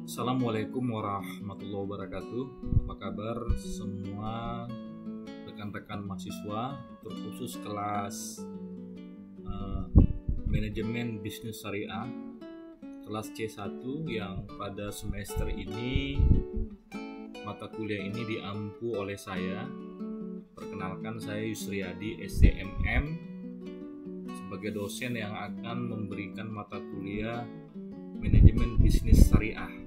Assalamualaikum warahmatullahi wabarakatuh. Apa kabar semua rekan-rekan mahasiswa, terkhusus kelas Manajemen Bisnis Syariah kelas C1 yang pada semester ini mata kuliah ini diampu oleh saya. Perkenalkan, saya Yusriyadi SCMM sebagai dosen yang akan memberikan mata kuliah Manajemen Bisnis Syariah.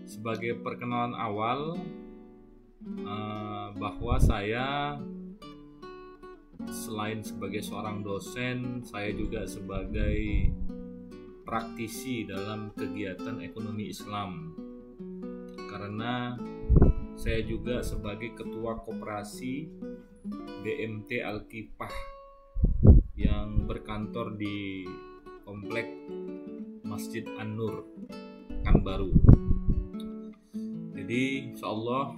Sebagai perkenalan awal, bahwa saya selain sebagai seorang dosen, saya juga sebagai praktisi dalam kegiatan ekonomi Islam, karena saya juga sebagai ketua koperasi BMT Al-Kifah yang berkantor di komplek Masjid An-Nur Pekanbaru. Jadi insyaallah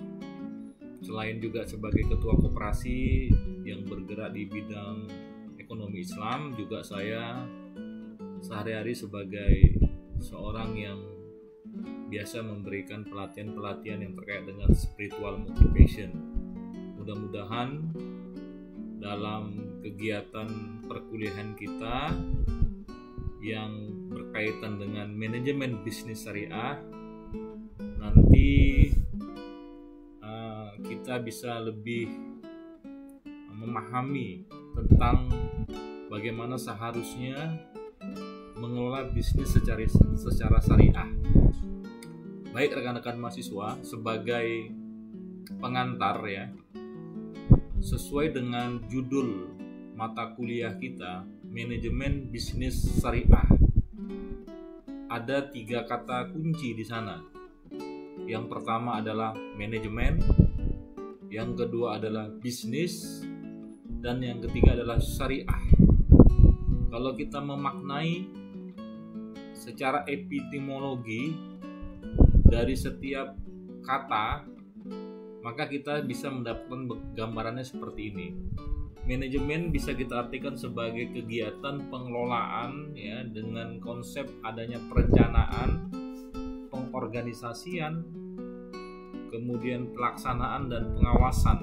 selain juga sebagai ketua koperasi yang bergerak di bidang ekonomi Islam, juga saya sehari-hari sebagai seorang yang biasa memberikan pelatihan-pelatihan yang terkait dengan spiritual motivation. Mudah-mudahan dalam kegiatan perkuliahan kita yang berkaitan dengan manajemen bisnis syariah nanti kita bisa lebih memahami tentang bagaimana seharusnya mengelola bisnis secara syariah. Baik rekan-rekan mahasiswa, sebagai pengantar ya, sesuai dengan judul mata kuliah kita, manajemen bisnis syariah, ada 3 kata kunci di sana. Yang pertama adalah manajemen, yang kedua adalah bisnis, dan yang ketiga adalah syariah. Kalau kita memaknai secara epistemologi dari setiap kata, maka kita bisa mendapatkan gambarannya seperti ini. Manajemen bisa kita artikan sebagai kegiatan pengelolaan ya, dengan konsep adanya perencanaan, pengorganisasian, kemudian pelaksanaan dan pengawasan.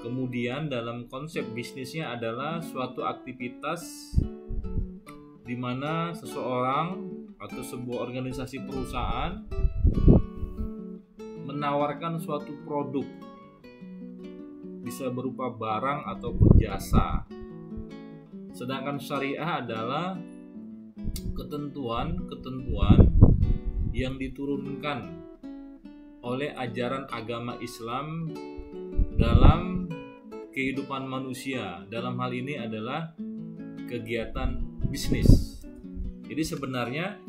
Kemudian dalam konsep bisnisnya adalah suatu aktivitas di mana seseorang atau sebuah organisasi perusahaan menawarkan suatu produk, bisa berupa barang ataupun jasa. Sedangkan syariah adalah ketentuan-ketentuan yang diturunkan oleh ajaran agama Islam dalam kehidupan manusia. Dalam hal ini adalah kegiatan bisnis. Jadi sebenarnya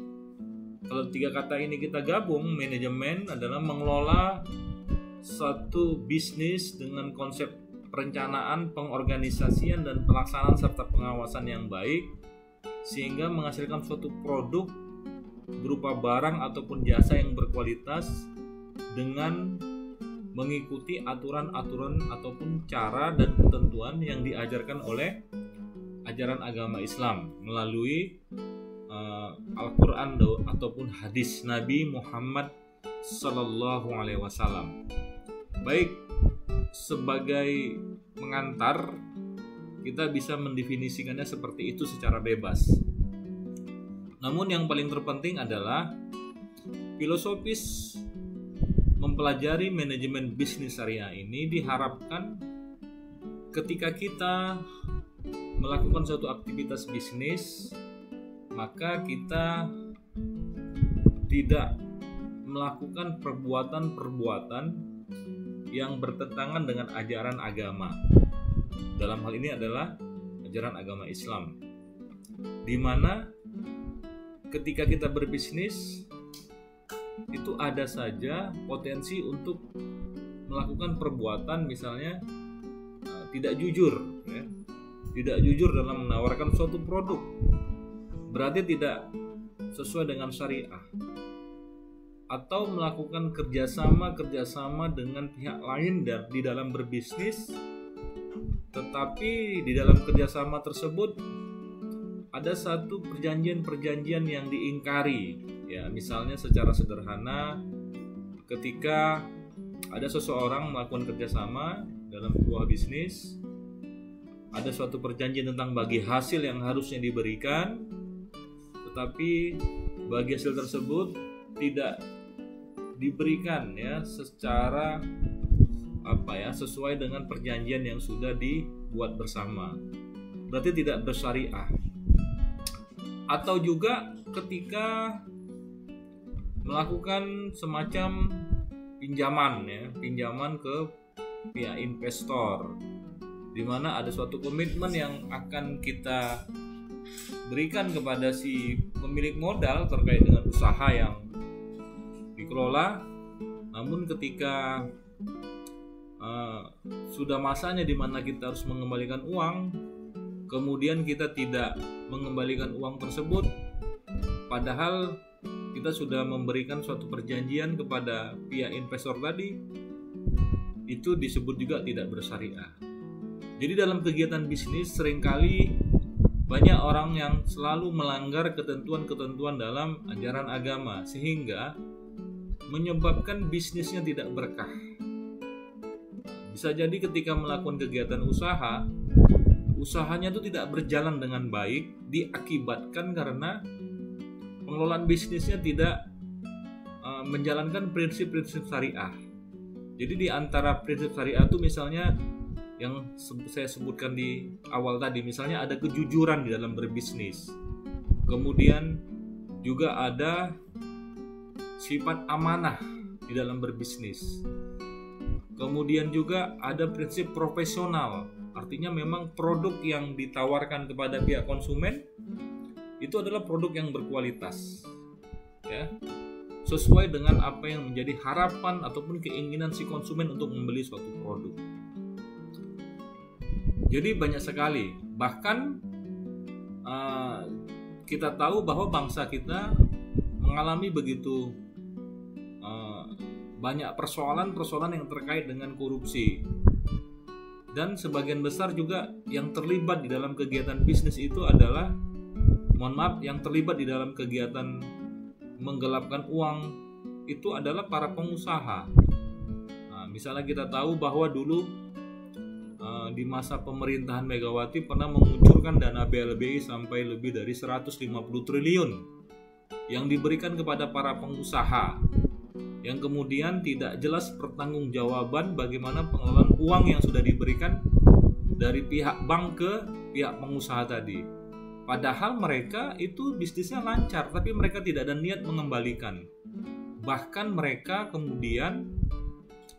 kalau 3 kata ini kita gabung, manajemen adalah mengelola suatu bisnis dengan konsep perencanaan, pengorganisasian, dan pelaksanaan serta pengawasan yang baik, sehingga menghasilkan suatu produk berupa barang ataupun jasa yang berkualitas dengan mengikuti aturan-aturan ataupun cara dan ketentuan yang diajarkan oleh ajaran agama Islam melalui Al-Quran ataupun hadis Nabi Muhammad Sallallahu Alaihi Wasallam. Baik, sebagai pengantar kita bisa mendefinisikannya seperti itu secara bebas. Namun yang paling terpenting adalah filosofis mempelajari manajemen bisnis syariah ini diharapkan ketika kita melakukan suatu aktivitas bisnis, maka kita tidak melakukan perbuatan-perbuatan yang bertentangan dengan ajaran agama. Dalam hal ini adalah ajaran agama Islam, di mana ketika kita berbisnis itu ada saja potensi untuk melakukan perbuatan misalnya tidak jujur ya. Tidak jujur dalam menawarkan suatu produk, berarti tidak sesuai dengan syariah. Atau melakukan kerjasama dengan pihak lain di dalam berbisnis, tetapi di dalam kerjasama tersebut ada satu perjanjian-perjanjian yang diingkari. Ya, misalnya secara sederhana, ketika ada seseorang melakukan kerjasama dalam sebuah bisnis, ada suatu perjanjian tentang bagi hasil yang harusnya diberikan, tetapi bagi hasil tersebut tidak diberikan ya secara sesuai dengan perjanjian yang sudah dibuat bersama. Berarti tidak bersyariah. Atau juga ketika melakukan semacam pinjaman ke pihak investor, di mana ada suatu komitmen yang akan kita berikan kepada si pemilik modal terkait dengan usaha yang dikelola, namun ketika sudah masanya di mana kita harus mengembalikan uang, kemudian kita tidak mengembalikan uang tersebut, padahal kita sudah memberikan suatu perjanjian kepada pihak investor tadi, itu disebut juga tidak bersyariah. Jadi dalam kegiatan bisnis seringkali banyak orang yang selalu melanggar ketentuan-ketentuan dalam ajaran agama, sehingga menyebabkan bisnisnya tidak berkah. Bisa jadi ketika melakukan kegiatan usahanya itu tidak berjalan dengan baik, diakibatkan karena pengelolaan bisnisnya tidak menjalankan prinsip-prinsip syariah. Jadi di antara prinsip syariah itu misalnya yang saya sebutkan di awal tadi, misalnya ada kejujuran di dalam berbisnis, kemudian juga ada sifat amanah di dalam berbisnis, kemudian juga ada prinsip profesional. Artinya memang produk yang ditawarkan kepada pihak konsumen itu adalah produk yang berkualitas, ya, sesuai dengan apa yang menjadi harapan ataupun keinginan si konsumen untuk membeli suatu produk. Jadi banyak sekali, bahkan kita tahu bahwa bangsa kita mengalami begitu banyak persoalan-persoalan yang terkait dengan korupsi. Dan sebagian besar juga yang terlibat di dalam kegiatan bisnis itu adalah, yang terlibat di dalam kegiatan menggelapkan uang itu adalah para pengusaha. Nah, misalnya kita tahu bahwa dulu di masa pemerintahan Megawati pernah mengucurkan dana BLBI sampai lebih dari 150 triliun yang diberikan kepada para pengusaha, yang kemudian tidak jelas pertanggungjawaban bagaimana pengelolaan uang yang sudah diberikan dari pihak bank ke pihak pengusaha tadi. Padahal mereka itu bisnisnya lancar, tapi mereka tidak ada niat mengembalikan. Bahkan mereka kemudian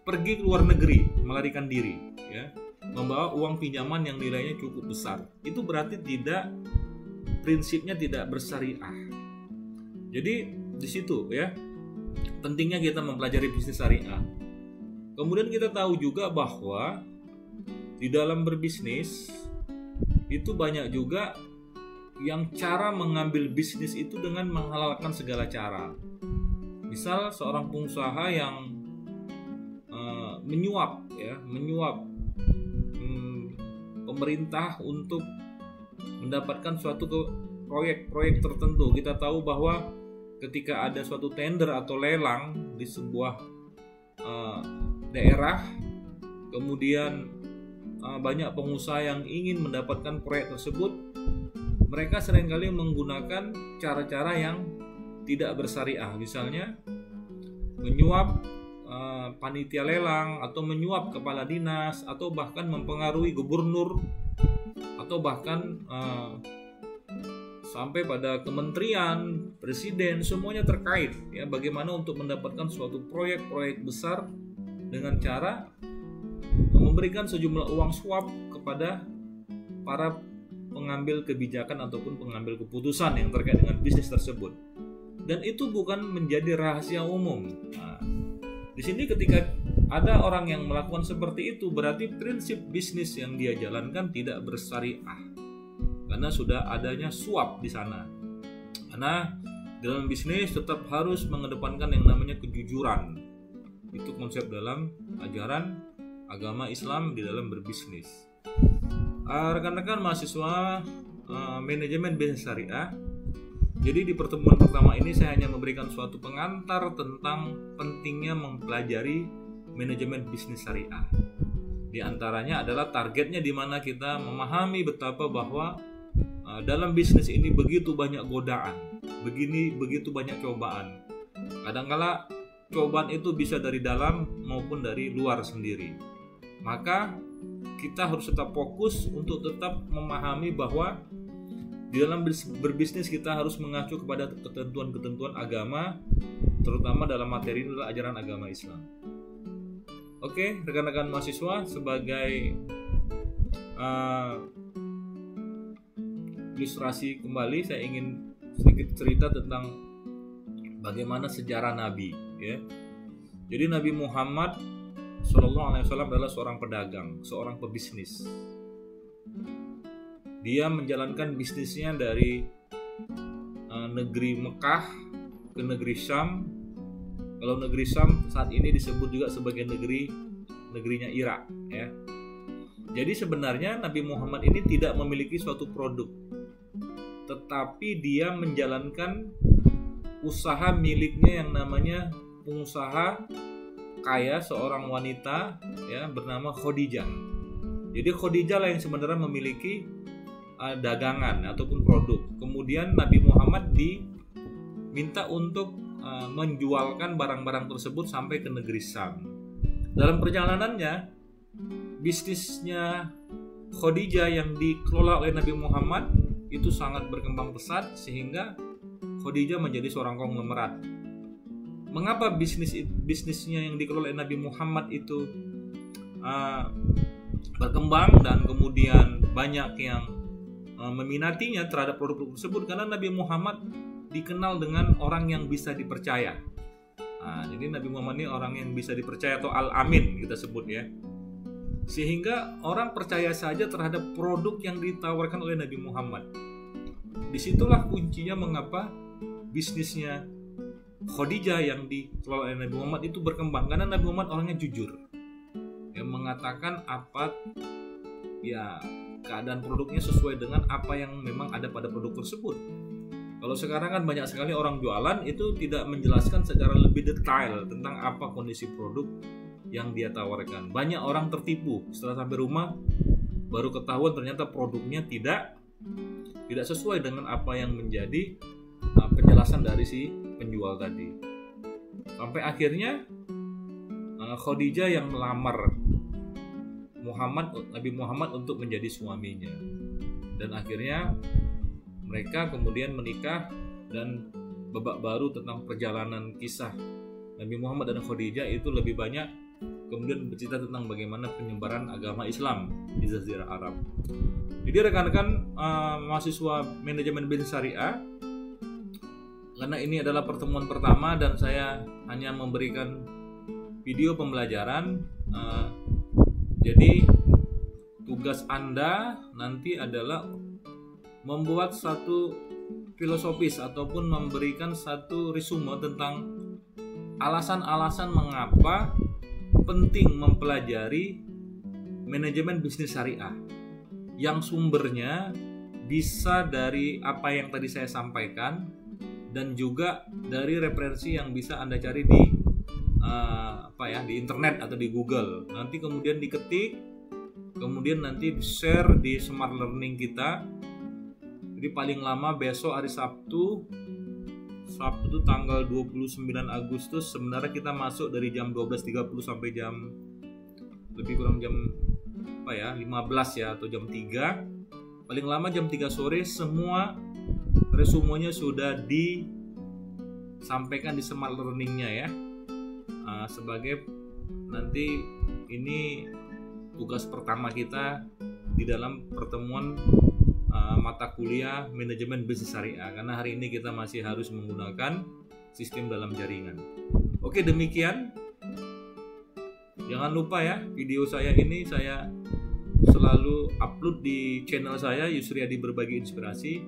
pergi ke luar negeri, melarikan diri, ya, membawa uang pinjaman yang nilainya cukup besar. Itu berarti prinsipnya tidak bersyariah. Jadi di situ ya, pentingnya kita mempelajari bisnis syariah. Kemudian kita tahu juga bahwa di dalam berbisnis itu banyak juga yang cara mengambil bisnis itu dengan menghalalkan segala cara. Misal seorang pengusaha yang menyuap pemerintah untuk mendapatkan suatu proyek-proyek tertentu. Kita tahu bahwa ketika ada suatu tender atau lelang di sebuah daerah, kemudian banyak pengusaha yang ingin mendapatkan proyek tersebut, mereka seringkali menggunakan cara-cara yang tidak bersyariah. Misalnya menyuap panitia lelang, atau menyuap kepala dinas, atau bahkan mempengaruhi gubernur, atau bahkan sampai pada kementerian, presiden, semuanya terkait ya, bagaimana untuk mendapatkan suatu proyek-proyek besar dengan cara memberikan sejumlah uang suap kepada para pengambil kebijakan ataupun pengambil keputusan yang terkait dengan bisnis tersebut. Dan itu bukan menjadi rahasia umum. Nah, di sini ketika ada orang yang melakukan seperti itu, berarti prinsip bisnis yang dia jalankan tidak bersyariah, karena sudah adanya suap di sana. Karena dalam bisnis tetap harus mengedepankan yang namanya kejujuran. Itu konsep dalam ajaran agama Islam di dalam berbisnis. Rekan-rekan mahasiswa manajemen bisnis syariah. Jadi di pertemuan pertama ini saya hanya memberikan suatu pengantar tentang pentingnya mempelajari manajemen bisnis syariah. Di antaranya adalah targetnya, di mana kita memahami betapa bahwa dalam bisnis ini begitu banyak godaan, begitu banyak cobaan. Kadangkala cobaan itu bisa dari dalam maupun dari luar sendiri. Maka kita harus tetap fokus untuk tetap memahami bahwa di dalam berbisnis kita harus mengacu kepada ketentuan-ketentuan agama, terutama dalam materi ini adalah ajaran agama Islam. Oke, rekan-rekan mahasiswa, sebagai ilustrasi kembali, saya ingin sedikit cerita tentang bagaimana sejarah Nabi, ya. Jadi Nabi Muhammad Sallallahu Alaihi Wasallam adalah seorang pedagang, seorang pebisnis. Dia menjalankan bisnisnya dari negeri Mekah ke negeri Syam. Kalau negeri Syam saat ini disebut juga sebagai negerinya Irak, ya. Jadi sebenarnya Nabi Muhammad ini tidak memiliki suatu produk, tetapi dia menjalankan usaha miliknya yang namanya pengusaha kaya, seorang wanita, ya, bernama Khadijah. Jadi Khadijah lah yang sebenarnya memiliki dagangan ataupun produk. Kemudian Nabi Muhammad diminta untuk menjualkan barang-barang tersebut sampai ke negeri Syam. Dalam perjalanannya, bisnisnya Khadijah yang dikelola oleh Nabi Muhammad itu sangat berkembang pesat, sehingga Khadijah menjadi seorang konglomerat. Mengapa bisnisnya yang dikelola oleh Nabi Muhammad itu berkembang dan kemudian banyak yang meminatinya terhadap produk tersebut? Karena Nabi Muhammad dikenal dengan orang yang bisa dipercaya. Jadi Nabi Muhammad ini orang yang bisa dipercaya, atau Al-Amin kita sebut, ya. Sehingga orang percaya saja terhadap produk yang ditawarkan oleh Nabi Muhammad. Disitulah kuncinya mengapa bisnisnya Khadijah yang dikelola oleh Nabi Muhammad itu berkembang, karena Nabi Muhammad orangnya jujur, yang mengatakan apa, ya, keadaan produknya sesuai dengan apa yang memang ada pada produk tersebut. Kalau sekarang kan banyak sekali orang jualan itu tidak menjelaskan secara lebih detail tentang apa kondisi produk yang dia tawarkan. Banyak orang tertipu, setelah sampai rumah baru ketahuan ternyata produknya tidak sesuai dengan apa yang menjadi penjelasan dari si penjual tadi. Sampai akhirnya Khadijah yang melamar Nabi Muhammad untuk menjadi suaminya, dan akhirnya mereka kemudian menikah. Dan babak baru tentang perjalanan kisah Nabi Muhammad dan Khadijah itu lebih banyak kemudian bercerita tentang bagaimana penyebaran agama Islam di Jazirah Arab. Jadi rekan-rekan mahasiswa manajemen bisnis syariah, karena ini adalah pertemuan pertama dan saya hanya memberikan video pembelajaran, jadi tugas Anda nanti adalah membuat satu filosofis ataupun memberikan satu resume tentang alasan-alasan mengapa penting mempelajari manajemen bisnis syariah, yang sumbernya bisa dari apa yang tadi saya sampaikan dan juga dari referensi yang bisa Anda cari di di internet atau di Google. Nanti kemudian diketik, kemudian nanti di-share di Smart Learning kita. Jadi paling lama besok hari Sabtu itu tanggal 29 Agustus, sebenarnya kita masuk dari jam 12.30 sampai jam lebih kurang jam 15 ya, atau jam 3. Paling lama jam 3 sore semua resumenya sudah disampaikan di Smart Learning-nya, ya. Sebagai nanti ini tugas pertama kita di dalam pertemuan mata kuliah manajemen bisnis syariah, karena hari ini kita masih harus menggunakan sistem dalam jaringan. Oke, demikian. Jangan lupa ya, video saya ini saya selalu upload di channel saya Yusriyadi Berbagi Inspirasi.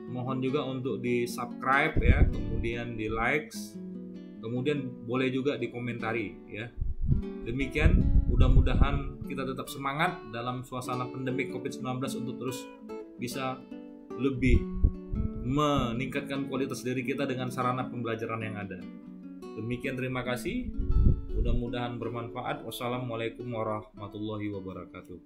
Mohon juga untuk di subscribe, ya, kemudian di likes, kemudian boleh juga dikomentari, ya. Demikian, mudah-mudahan kita tetap semangat dalam suasana pandemi COVID-19 untuk terus bisa lebih meningkatkan kualitas diri kita dengan sarana pembelajaran yang ada. Demikian, terima kasih. Mudah-mudahan bermanfaat. Wassalamualaikum warahmatullahi wabarakatuh.